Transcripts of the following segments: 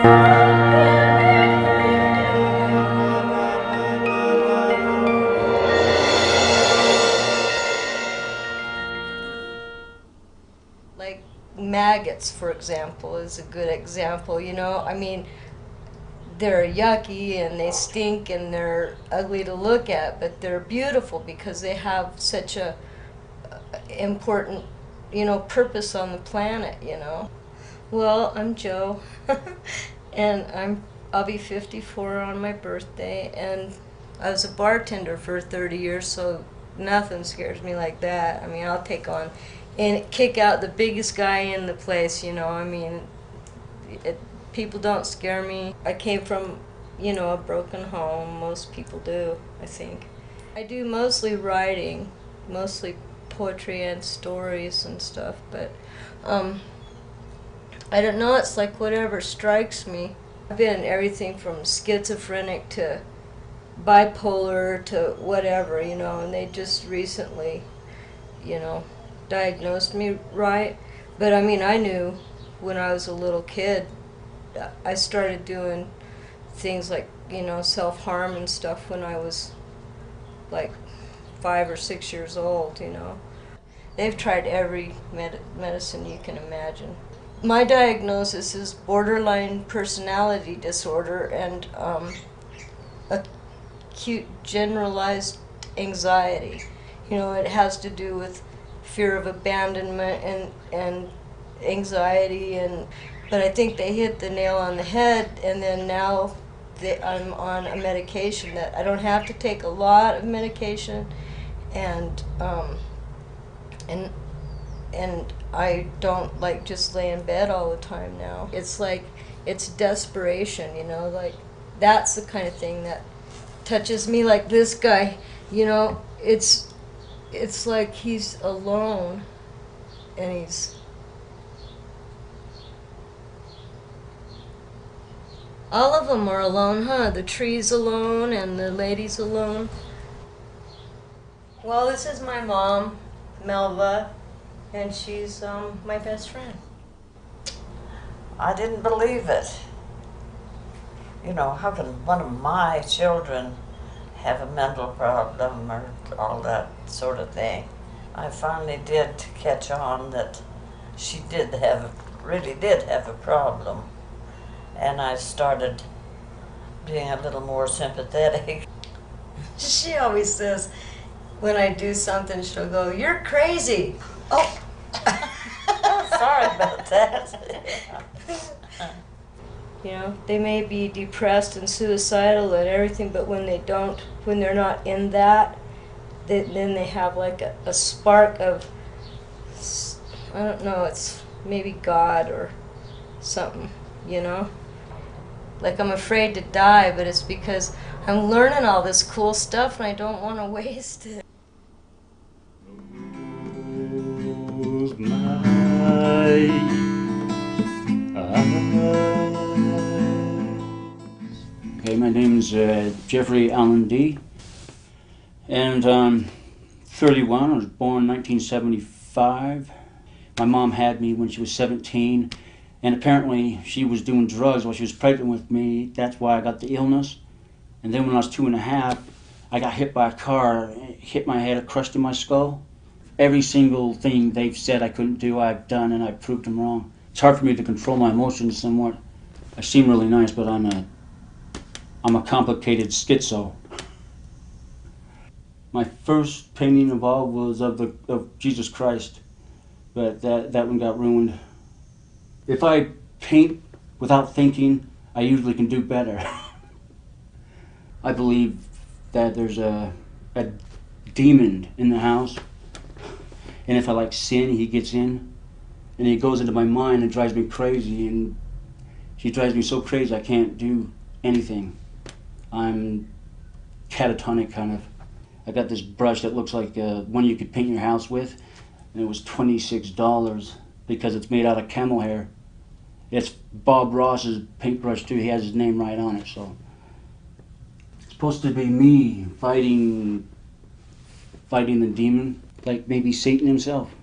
Like maggots, for example, is a good example, you know? I mean, they're yucky and they stink and they're ugly to look at, but they're beautiful because they have such a important, you know, purpose on the planet, you know? Well, I'm Joe, and I'll be 54 on my birthday, and I was a bartender for 30 years, so nothing scares me like that. I mean, I'll take on and kick out the biggest guy in the place, you know? I mean, people don't scare me. I came from, you know, a broken home. Most people do, I think. I do mostly writing, mostly poetry and stories and stuff, but I don't know, it's like whatever strikes me. I've been everything from schizophrenic to bipolar to whatever, you know, and they just recently, you know, diagnosed me right. But I mean, I knew when I was a little kid, I started doing things like, you know, self-harm and stuff when I was like 5 or 6 years old, you know. They've tried every medicine you can imagine. My diagnosis is borderline personality disorder and acute generalized anxiety. You know, it has to do with fear of abandonment and anxiety, but I think they hit the nail on the head, and then now I'm on a medication that I don't have to take a lot of medication, and I don't like just lay in bed all the time now. It's like, it's desperation, you know, like that's the kind of thing that touches me. Like this guy, you know, it's like he's alone, and he's all of them are alone, huh? The tree's alone and the lady's alone. Well, this is my mom, Melva, and she's my best friend. I didn't believe it. You know, how can one of my children have a mental problem or all that sort of thing? I finally did catch on that she really did have a problem, and I started being a little more sympathetic. She always says, when I do something, she'll go, "You're crazy." Oh. Sorry about that. You know, they may be depressed and suicidal and everything, but when they're not in that, then they have like a spark of, I don't know, it's maybe God or something, you know? Like I'm afraid to die, but it's because I'm learning all this cool stuff and I don't want to waste it. Okay, my name's Jeffrey Allen D. And 31. I was born in 1975. My mom had me when she was 17, and apparently she was doing drugs while she was pregnant with me. That's why I got the illness. And then when I was 2.5, I got hit by a car, hit my head, it crushed in my skull. Every single thing they've said I couldn't do, I've done, and I proved them wrong. It's hard for me to control my emotions somewhat. I seem really nice, but I'm a complicated schizo. My first painting involved was of Jesus Christ, but that one got ruined. If I paint without thinking, I usually can do better. I believe that there's a demon in the house, and if I like sin, he gets in, and he goes into my mind and drives me crazy, and he drives me so crazy I can't do anything. I'm catatonic, kind of. I got this brush that looks like one you could paint your house with, and it was $26 because it's made out of camel hair. It's Bob Ross's paintbrush too. He has his name right on it. So it's supposed to be me fighting the demon, like maybe Satan himself.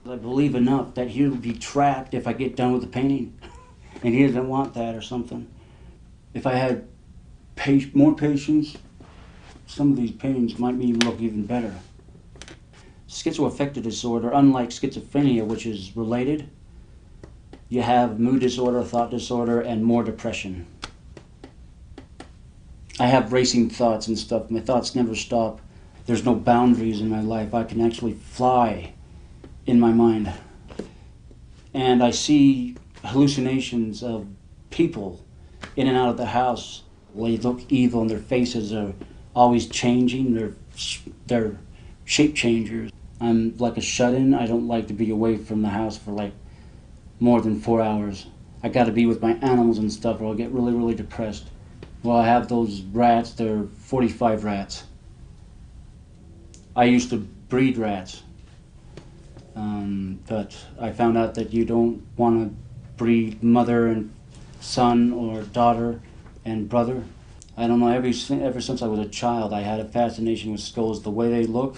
I believe enough that he'll be trapped if I get done with the painting. and he doesn't want that or something. If I had more patience, some of these paintings might even look even better. Schizoaffective disorder, unlike schizophrenia, which is related, you have mood disorder, thought disorder, and more depression. I have racing thoughts and stuff. My thoughts never stop. There's no boundaries in my life. I can actually fly in my mind. And I see hallucinations of people in and out of the house. They look evil and their faces are always changing. They're shape changers. I'm like a shut-in. I don't like to be away from the house for like more than 4 hours. I gotta be with my animals and stuff or I'll get really, really depressed. Well, I have those rats. They're 45 rats. I used to breed rats. But I found out that you don't want to breed mother and son or daughter and brother. I don't know, ever since I was a child, I had a fascination with skulls, the way they look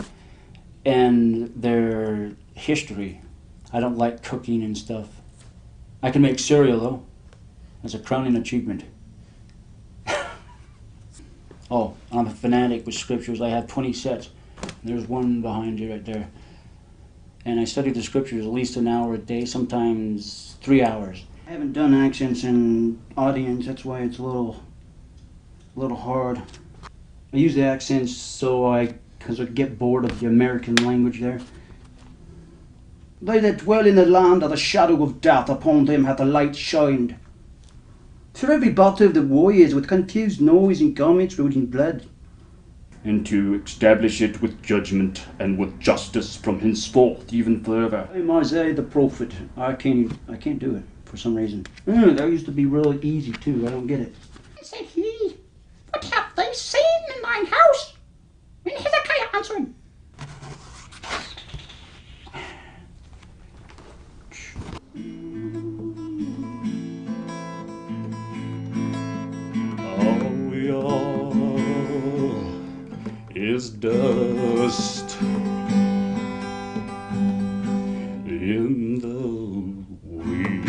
and their history. I don't like cooking and stuff. I can make cereal, though. That's a crowning achievement. Oh, I'm a fanatic with scriptures. I have 20 sets. There's one behind you right there. And I study the scriptures at least an hour a day, sometimes 3 hours. I haven't done accents in audience, that's why it's a little hard. I use the accents because I get bored of the American language there. They that dwell in the land of the shadow of death, upon them hath the light shined. For every battle of the warriors with confused noise and garments rooted in blood. And to establish it with judgment and with justice from henceforth even forever. I'm Isaiah the prophet. I can't do it for some reason. That used to be really easy too. I don't get it. Said he, what have they seen in thine house? And Hezekiah answering, All we are is dust in the wind.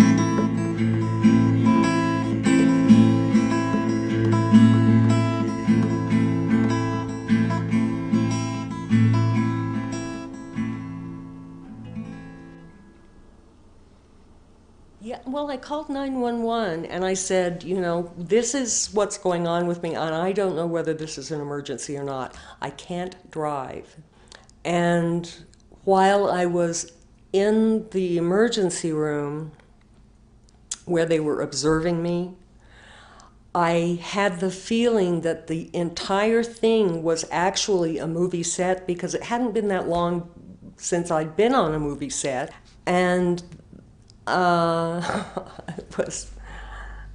Yeah, well, I called 911 and I said, you know, this is what's going on with me, and I don't know whether this is an emergency or not. I can't drive. And while I was in the emergency room where they were observing me, I had the feeling that the entire thing was actually a movie set because it hadn't been that long since I'd been on a movie set. And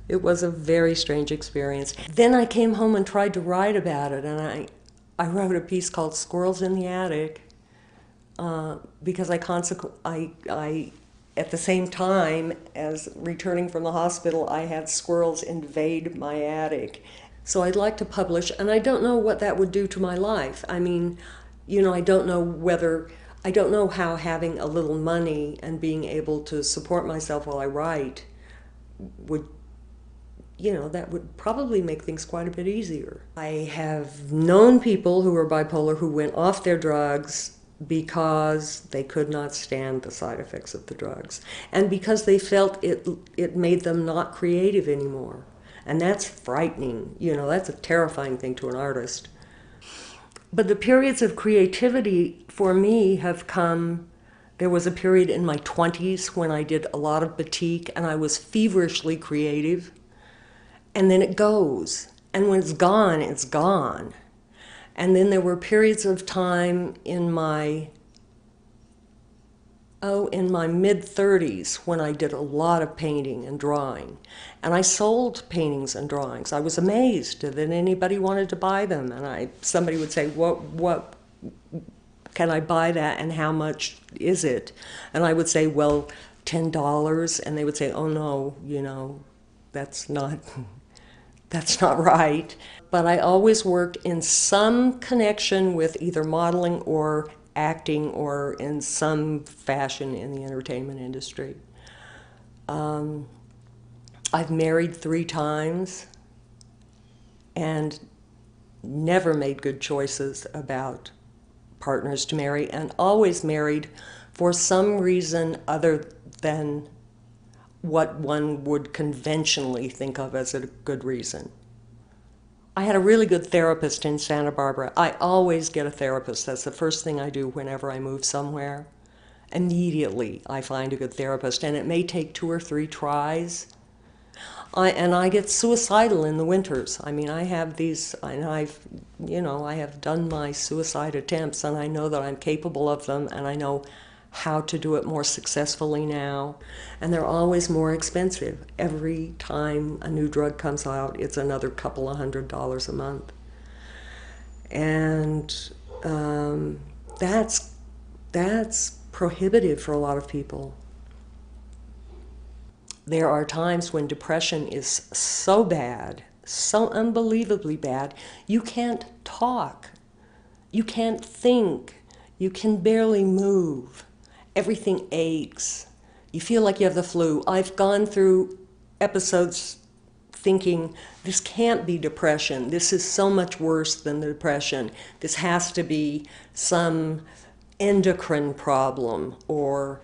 it was a very strange experience. Then I came home and tried to write about it, and I wrote a piece called "Squirrels in the Attic" because I at the same time as returning from the hospital, I had squirrels invade my attic. So I'd like to publish, and I don't know what that would do to my life. I mean, you know, I don't know how having a little money and being able to support myself while I write would, you know, that would probably make things quite a bit easier. I have known people who are bipolar who went off their drugs because they could not stand the side effects of the drugs and because they felt it made them not creative anymore. And that's frightening, you know, that's a terrifying thing to an artist. But the periods of creativity for me have come, there was a period in my 20s when I did a lot of batik and I was feverishly creative. And then it goes. And when it's gone, it's gone. And then there were periods of time in my mid-30s when I did a lot of painting and drawing. And I sold paintings and drawings. I was amazed that anybody wanted to buy them. And somebody would say, what can I buy that and how much is it? And I would say, well, $10. And they would say, oh no, you know, that's not right. But I always worked in some connection with either modeling or acting or in some fashion in the entertainment industry. I've married 3 times and never made good choices about partners to marry, and always married for some reason other than what one would conventionally think of as a good reason. I had a really good therapist in Santa Barbara. I always get a therapist. That's the first thing I do whenever I move somewhere. Immediately I find a good therapist, and it may take 2 or 3 tries. I get suicidal in the winters. I mean, I have these, and I have done my suicide attempts, and I know that I'm capable of them, and I know how to do it more successfully now. And they're always more expensive. Every time a new drug comes out, it's another couple of $100s a month. And that's prohibitive for a lot of people. There are times when depression is so bad, so unbelievably bad, you can't talk, you can't think, you can barely move. Everything aches. You feel like you have the flu. I've gone through episodes thinking, this can't be depression. This is so much worse than the depression. This has to be some endocrine problem, or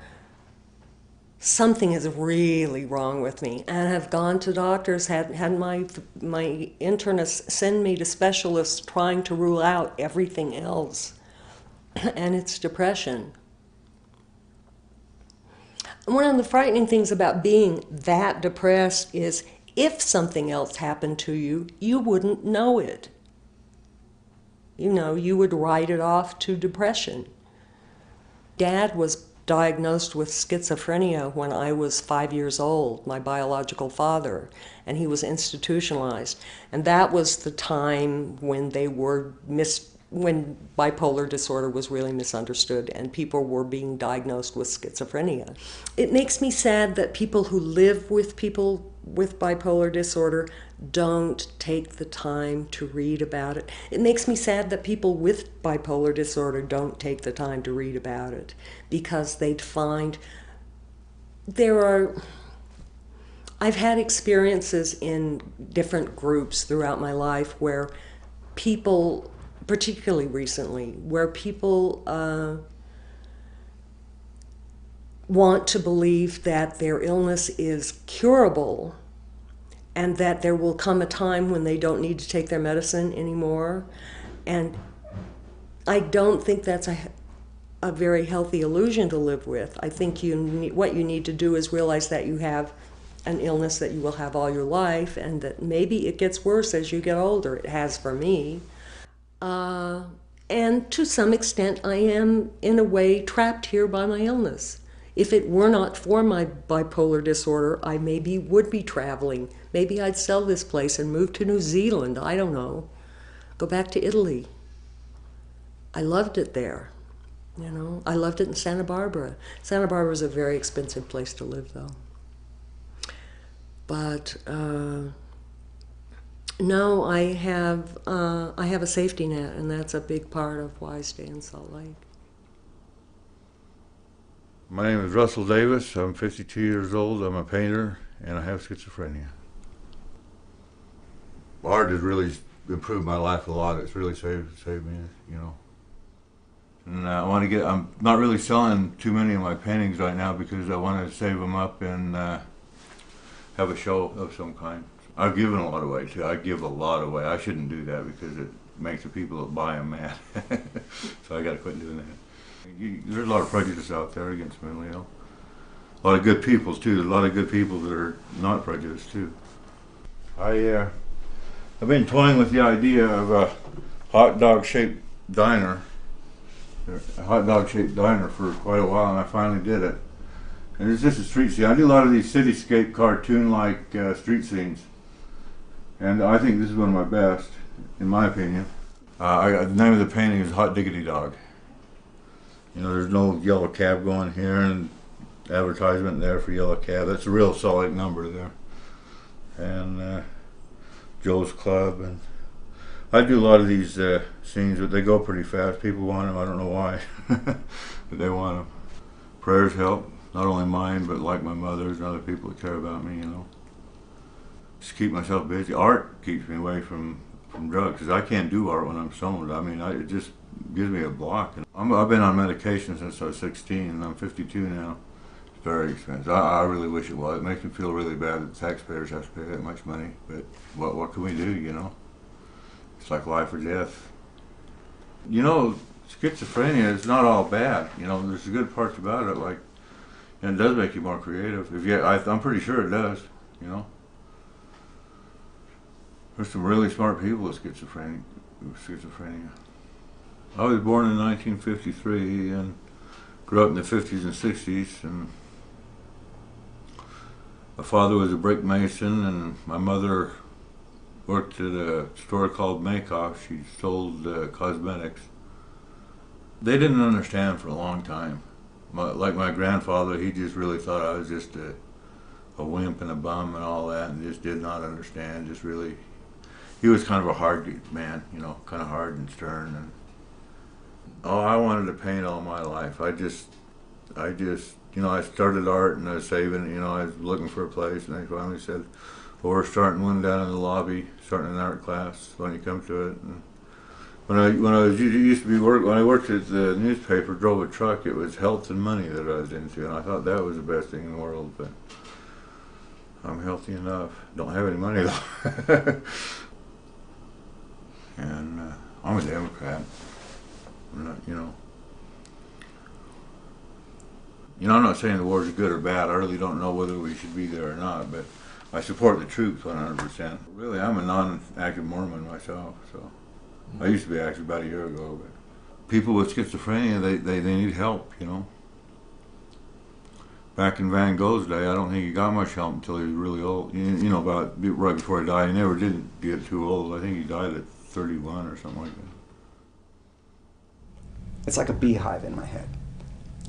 something is really wrong with me. And I've gone to doctors, had my internist send me to specialists trying to rule out everything else. And it's depression. One of the frightening things about being that depressed is if something else happened to you, you wouldn't know it. You know, you would write it off to depression. Dad was diagnosed with schizophrenia when I was 5 years old, my biological father, and he was institutionalized. And that was the time when when bipolar disorder was really misunderstood and people were being diagnosed with schizophrenia. It makes me sad that people who live with people with bipolar disorder don't take the time to read about it. It makes me sad that people with bipolar disorder don't take the time to read about it, because they'd find I've had experiences in different groups throughout my life where people, particularly recently, where people want to believe that their illness is curable and that there will come a time when they don't need to take their medicine anymore. And I don't think that's a very healthy illusion to live with. I think what you need to do is realize that you have an illness that you will have all your life, and that maybe it gets worse as you get older. It has for me. And to some extent, I am, in a way, trapped here by my illness. If it were not for my bipolar disorder, I maybe would be traveling. Maybe I'd sell this place and move to New Zealand. I don't know. Go back to Italy. I loved it there. You know, I loved it in Santa Barbara. Santa Barbara is a very expensive place to live, though. But no, I have a safety net, and that's a big part of why I stay in Salt Lake. My name is Russell Davis. I'm 52 years old. I'm a painter, and I have schizophrenia. Art has really improved my life a lot. It's really saved me, you know. And I'm not really selling too many of my paintings right now because I want to save them up and have a show of some kind. I've given a lot away too. I give a lot away. I shouldn't do that because it makes the people that buy them mad. So I got to quit doing that. There's a lot of prejudice out there against mentally ill. A lot of good people too. A lot of good people that are not prejudiced too. I've been toying with the idea of a hot dog shaped diner. A hot dog shaped diner for quite a while, and I finally did it. And it's just a street scene. I do a lot of these cityscape cartoon-like street scenes, and I think this is one of my best, in my opinion. The name of the painting is Hot Diggity Dog. You know, there's no yellow cab going here, and advertisement there for yellow cab. That's a real Salt Lake number there. And Joe's Club, and I do a lot of these scenes, but they go pretty fast. People want them. I don't know why, but they want them. Prayers help, not only mine, but like my mother's and other people that care about me, you know. just keep myself busy. Art keeps me away from drugs, because I can't do art when I'm stoned. I mean, it just gives me a block. I've been on medication since I was 16, and I'm 52 now. It's very expensive. I really wish it was. It makes me feel really bad that the taxpayers have to pay that much money, but what can we do, you know? It's like life or death. You know, schizophrenia is not all bad. You know, there's good parts about it, like, and it does make you more creative. I'm pretty sure it does, you know? There's some really smart people with schizophrenia. I was born in 1953 and grew up in the 50s and 60s. And my father was a brick mason, and my mother worked at a store called Makoff. She sold cosmetics. They didn't understand for a long time. Like my grandfather, he just really thought I was just a wimp and a bum and all that, and just did not understand. Just really. He was kind of a hard man, you know, kind of hard and stern. And I wanted to paint all my life. I just, you know, I started art and I was saving, you know, I was looking for a place, and they finally said, well, we're starting one down in the lobby, starting an art class. Why don't you come to it? And when I worked at the newspaper, drove a truck, it was health and money that I was into, and I thought that was the best thing in the world. But I'm healthy enough. Don't have any money though. And I'm a Democrat. I'm not, you know. I'm not saying the war's good or bad. I really don't know whether we should be there or not, but I support the troops 100%. Really, I'm a non-active Mormon myself, so I used to be active about a year ago. But people with schizophrenia, they need help, you know. Back in Van Gogh's day, I don't think he got much help until he was really old. You know, about right before he died. He never did get too old. I think he died at 31 or something like that. It's like a beehive in my head,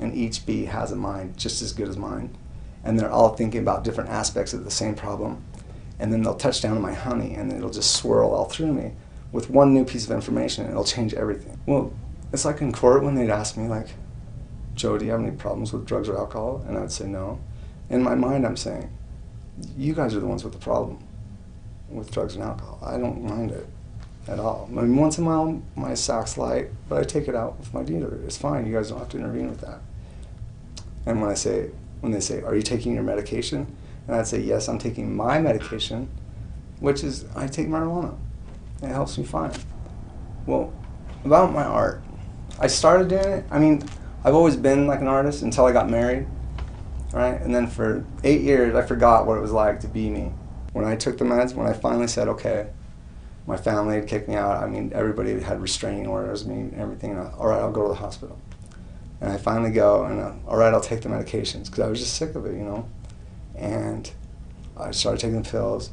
and each bee has a mind just as good as mine, and they're all thinking about different aspects of the same problem, and then they'll touch down on my honey, and it'll just swirl all through me with one new piece of information, and it'll change everything. Well, it's like in court when they'd ask me, like, Joe, do you have any problems with drugs or alcohol? And I'd say no. In my mind, I'm saying, you guys are the ones with the problem with drugs and alcohol. I don't mind it at all. I mean, once in a while, my sack's light, but I take it out with my dealer. It's fine. You guys don't have to intervene with that. And when they say, are you taking your medication? And I'd say, yes, I'm taking my medication, which is, I take marijuana. It helps me fine. Well, about my art, I started doing it. I mean, I've always been like an artist until I got married, right? And then for 8 years, I forgot what it was like to be me. When I took the meds, when I finally said, okay, my family had kicked me out. I mean, everybody had restraining orders, everything. And all right, I'll go to the hospital. And I finally go, and all right, I'll take the medications, because I was just sick of it, you know? And I started taking the pills.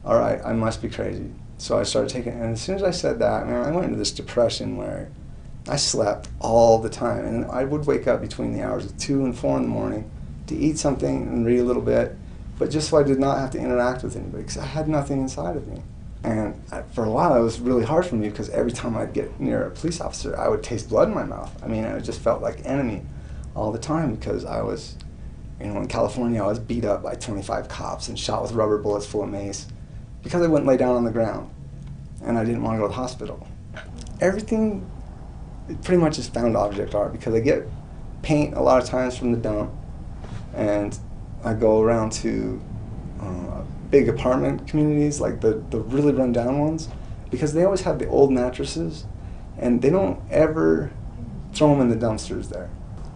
All right, I must be crazy. So I started taking, and as soon as I said that, man, I went into this depression where I slept all the time. And I would wake up between the hours of 2 and 4 in the morning to eat something and read a little bit, but just so I did not have to interact with anybody, because I had nothing inside of me. And for a while, it was really hard for me, because every time I'd get near a police officer, I would taste blood in my mouth. I mean, I just felt like enemy all the time, because I was, you know, in California, I was beat up by 25 cops and shot with rubber bullets full of mace because I wouldn't lay down on the ground, and I didn't want to go to the hospital. Everything pretty much is found object art, because I get paint a lot of times from the dump, and I go around to big apartment communities, like the really run down ones, because they always have the old mattresses, and they don't ever throw them in the dumpsters there.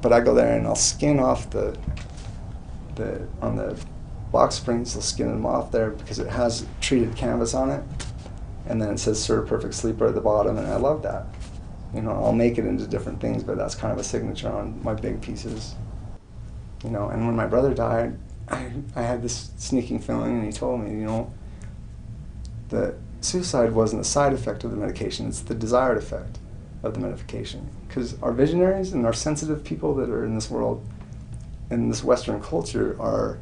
But I go there and I'll skin off on the box springs, I'll skin them off there, because it has treated canvas on it, and then it says Sir Perfect Sleeper at the bottom, and I love that. You know, I'll make it into different things, but that's kind of a signature on my big pieces. You know, and when my brother died, I had this sneaking feeling, and he told me, you know, that suicide wasn't a side effect of the medication, it's the desired effect of the medication. Because our visionaries and our sensitive people that are in this world, in this Western culture, are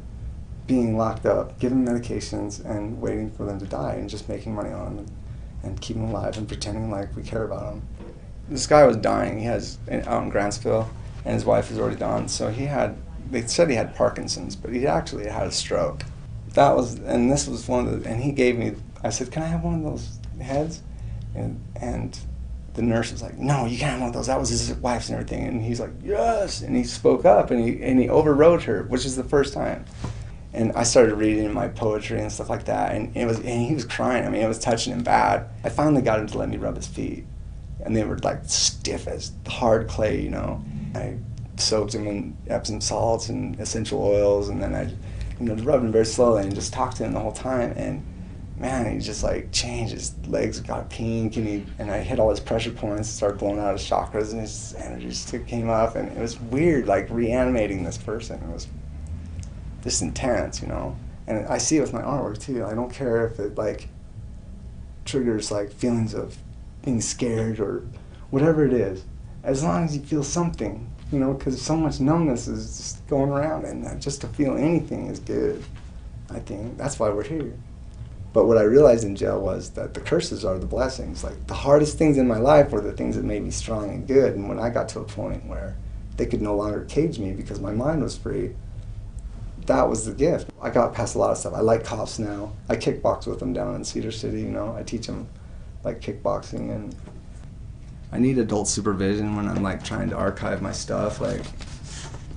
being locked up, given medications, and waiting for them to die, and just making money on them, and keeping them alive, and pretending like we care about them. This guy was dying. He has, out in Grantsville, and his wife was already gone, so they said he had Parkinson's, but he actually had a stroke. And this was one of the, and he gave me, I said, can I have one of those heads? And the nurse was like, no, you can't have one of those. That was his wife's and everything. And he's like, yes. And he spoke up, and he overrode her, which is the first time. And I started reading my poetry and stuff like that, and he was crying. I mean, it was touching him bad. I finally got him to let me rub his feet, and they were like stiff as hard clay, you know. I soaked him in Epsom salts and essential oils, and then I, rubbed him very slowly and just talked to him the whole time. And man, he just like changed. His legs got pink, and I hit all his pressure points, started blowing out his chakras, and his energy just came up, and it was weird, like reanimating this person. It was just intense, you know. And I see it with my artwork too. I don't care if it like triggers like feelings of being scared or whatever it is, as long as you feel something, you know, because so much numbness is just going around, and just to feel anything is good. I think that's why we're here. But what I realized in jail was that the curses are the blessings. Like the hardest things in my life were the things that made me strong and good. And when I got to a point where they could no longer cage me because my mind was free, that was the gift. I got past a lot of stuff. I like cops now. I kickbox with them down in Cedar City, you know. I teach them like kickboxing, and I need adult supervision when I'm like trying to archive my stuff. Like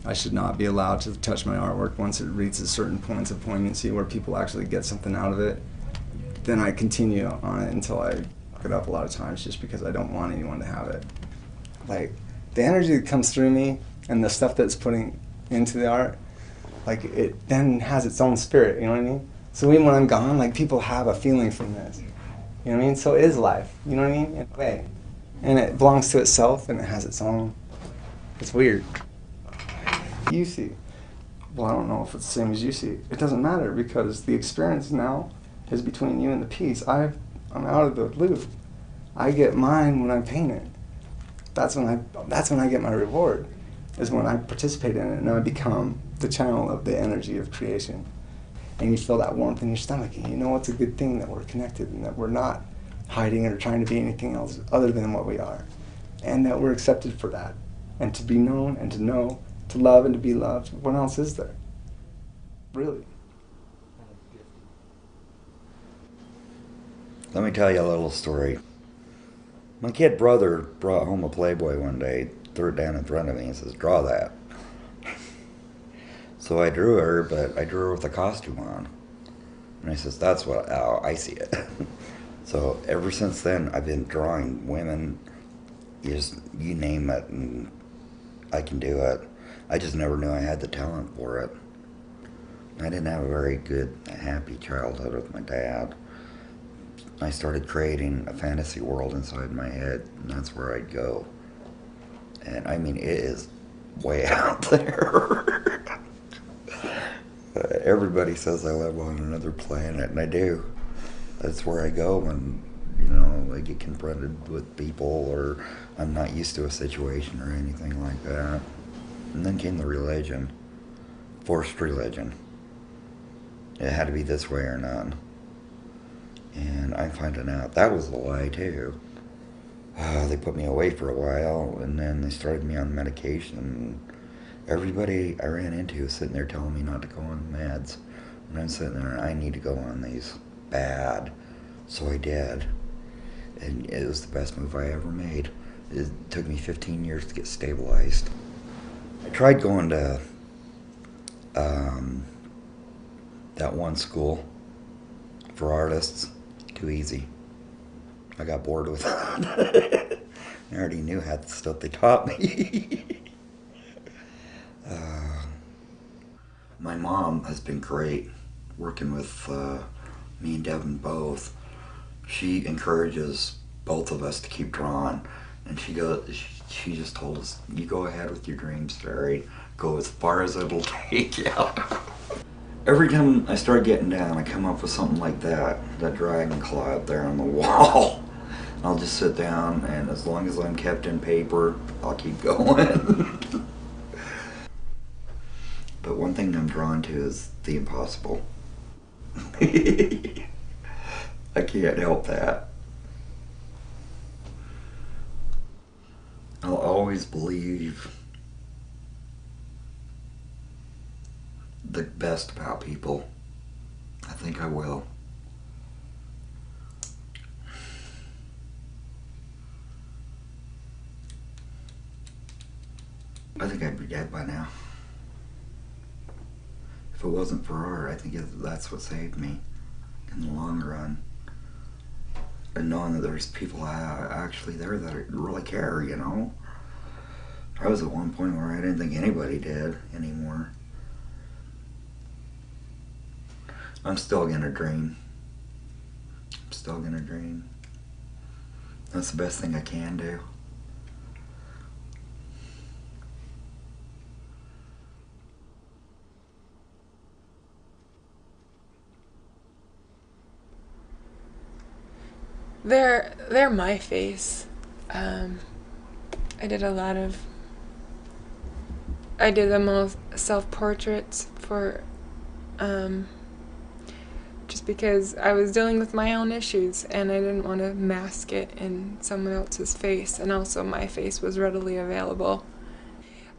I should not be allowed to touch my artwork once it reaches certain points of poignancy where people actually get something out of it. Then I continue on it until I fuck it up a lot of times just because I don't want anyone to have it. Like the energy that comes through me and the stuff that's putting into the art, like it then has its own spirit, you know what I mean? So even when I'm gone, like people have a feeling from this, you know what I mean? So it is life, you know what I mean? In a way. And it belongs to itself and it has its own, it's weird. You see, well, I don't know if it's the same as you see. It doesn't matter because the experience now is between you and the piece. I'm out of the loop. I get mine when I paint it. That's when I get my reward, is when I participate in it and I become the channel of the energy of creation. And you feel that warmth in your stomach, and you know it's a good thing that we're connected and that we're not hiding or trying to be anything else other than what we are. And that we're accepted for that. And to be known and to know, to love and to be loved, what else is there? Really. Let me tell you a little story. My kid brother brought home a Playboy one day, threw it down in front of me and says, draw that. So I drew her, but I drew her with a costume on. And I says, that's how I see it. So ever since then, I've been drawing women, you name it, and I can do it. I just never knew I had the talent for it. I didn't have a very good, happy childhood with my dad. I started creating a fantasy world inside my head, and that's where I'd go. And I mean, it is way out there. Everybody says I live on another planet, and I do. That's where I go when, I get confronted with people, or I'm not used to a situation or anything like that. And then came the religion, forced religion. It had to be this way or none. And I'm finding out that was a lie too. They put me away for a while, and then they started me on medication. Everybody I ran into was sitting there telling me not to go on meds. And I'm sitting there, I need to go on these bad. So I did. And it was the best move I ever made. It took me 15 years to get stabilized. I tried going to that one school for artists. Too easy. I got bored with it. I already knew half the stuff they taught me. My mom has been great working with me and Devin both. She encourages both of us to keep drawing, and she just told us, you go ahead with your dreams, Terry. Go as far as it'll take you. Every time I start getting down, I come up with something like that dragon claw up there on the wall. I'll just sit down, and as long as I'm kept in paper, I'll keep going. But one thing I'm drawn to is the impossible. I can't help that. I'll always believe the best about people. I think I will. I think I'd be dead by now. If it wasn't for her, I think that's what saved me in the long run. And knowing that there's people actually there that really care, you know. I was at one point where I didn't think anybody did anymore. I'm still gonna dream. I'm still gonna dream. That's the best thing I can do. They're my face. I did them all self-portraits for, just because I was dealing with my own issues and I didn't want to mask it in someone else's face, and also my face was readily available.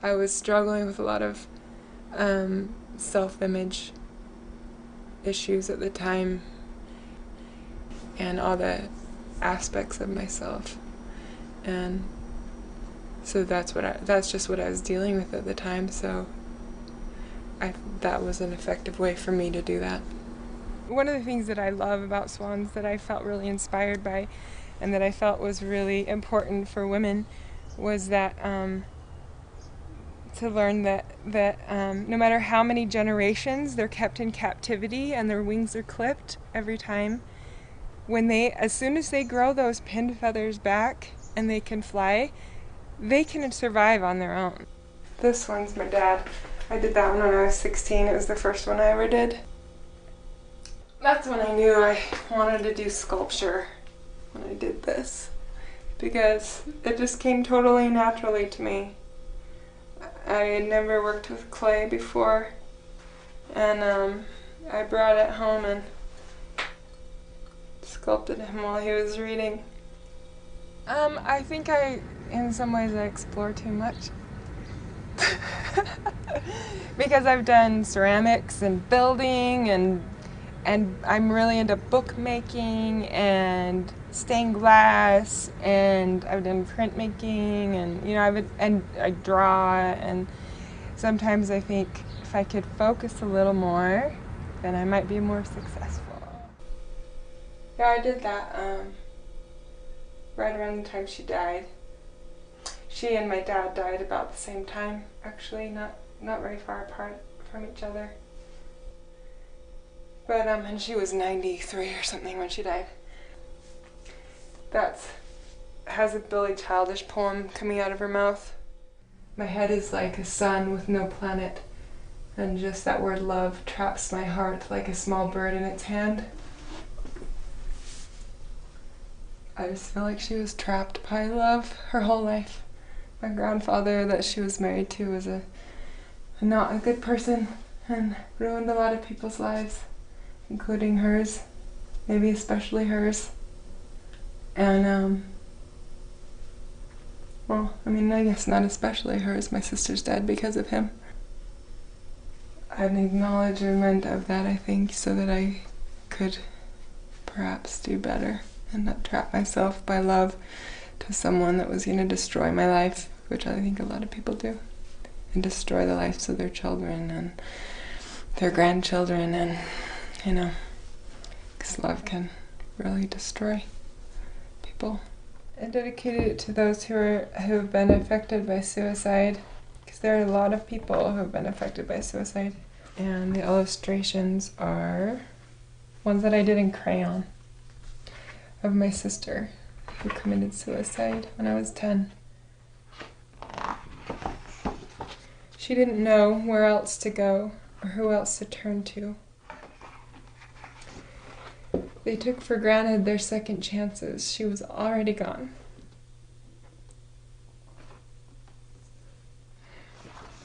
I was struggling with a lot of self-image issues at the time, and all the aspects of myself, and so that's just what I was dealing with at the time. So that was an effective way for me to do that. One of the things that I love about swans that I felt really inspired by, and that I felt was really important for women, was that to learn that no matter how many generations they're kept in captivity and their wings are clipped every time, as soon as they grow those pinned feathers back and they can fly, they can survive on their own. This one's my dad. I did that one when I was 16. It was the first one I ever did. That's when I knew I wanted to do sculpture, when I did this, because it just came totally naturally to me. I had never worked with clay before, and I brought it home and sculpted him while he was reading. I think in some ways I explore too much. Because I've done ceramics and building, and I'm really into bookmaking and stained glass, and I've done printmaking, and and I draw, and sometimes I think if I could focus a little more, then I might be more successful. Yeah, I did that right around the time she died. She and my dad died about the same time, actually, not very far apart from each other. But and she was 93 or something when she died. Has a Billy Childish poem coming out of her mouth. My head is like a sun with no planet, and just that word love traps my heart like a small bird in its hand. I just feel like she was trapped by love her whole life. My grandfather that she was married to was not a good person and ruined a lot of people's lives, including hers, maybe especially hers. And well, I mean, I guess not especially hers. My sister's dead because of him. An acknowledgement of that, I think, so that I could perhaps do better and not trap myself by love to someone that was going to destroy my life, which I think a lot of people do, and destroy the lives of their children and their grandchildren, and because love can really destroy people. I dedicated it to those who have been affected by suicide, because there are a lot of people who have been affected by suicide. And the illustrations are ones that I did in crayon of my sister who committed suicide when I was 10. She didn't know where else to go or who else to turn to. They took for granted their second chances. She was already gone.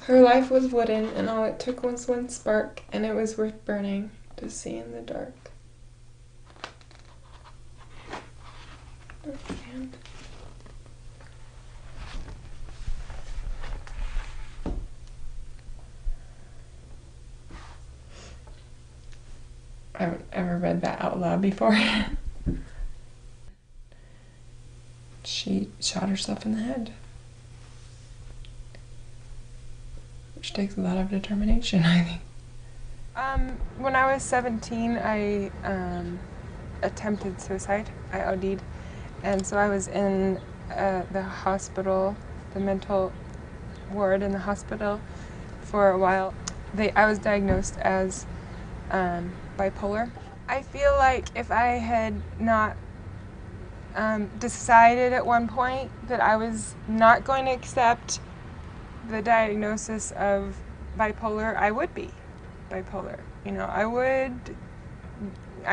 Her life was wooden, and all it took was one spark, and it was worth burning to see in the dark. And I haven't ever read that out loud before. She shot herself in the head. Which takes a lot of determination, I think. When I was 17, I attempted suicide. I OD'd. And so I was in the hospital, the mental ward in the hospital for a while. I was diagnosed as bipolar. I feel like if I had not decided at one point that I was not going to accept the diagnosis of bipolar, I would be bipolar. You know, I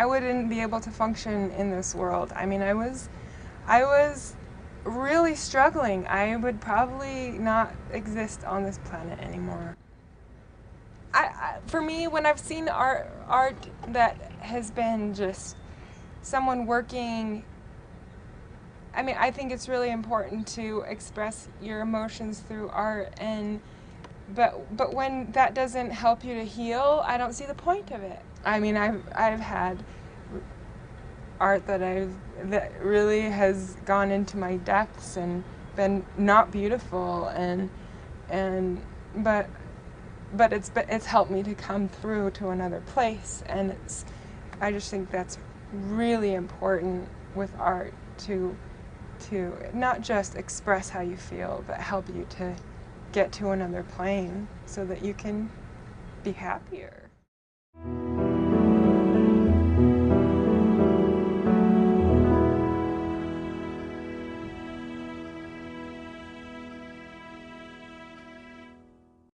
wouldn't be able to function in this world. I mean, I was really struggling. I would probably not exist on this planet anymore. For me, when I've seen art that has been just someone working, I mean, I think it's really important to express your emotions through art, but when that doesn't help you to heal, I don't see the point of it. I mean, I've had art that really has gone into my depths and been not beautiful, but it's helped me to come through to another place, and I just think that's really important with art to not just express how you feel, but help you to get to another plane so that you can be happier.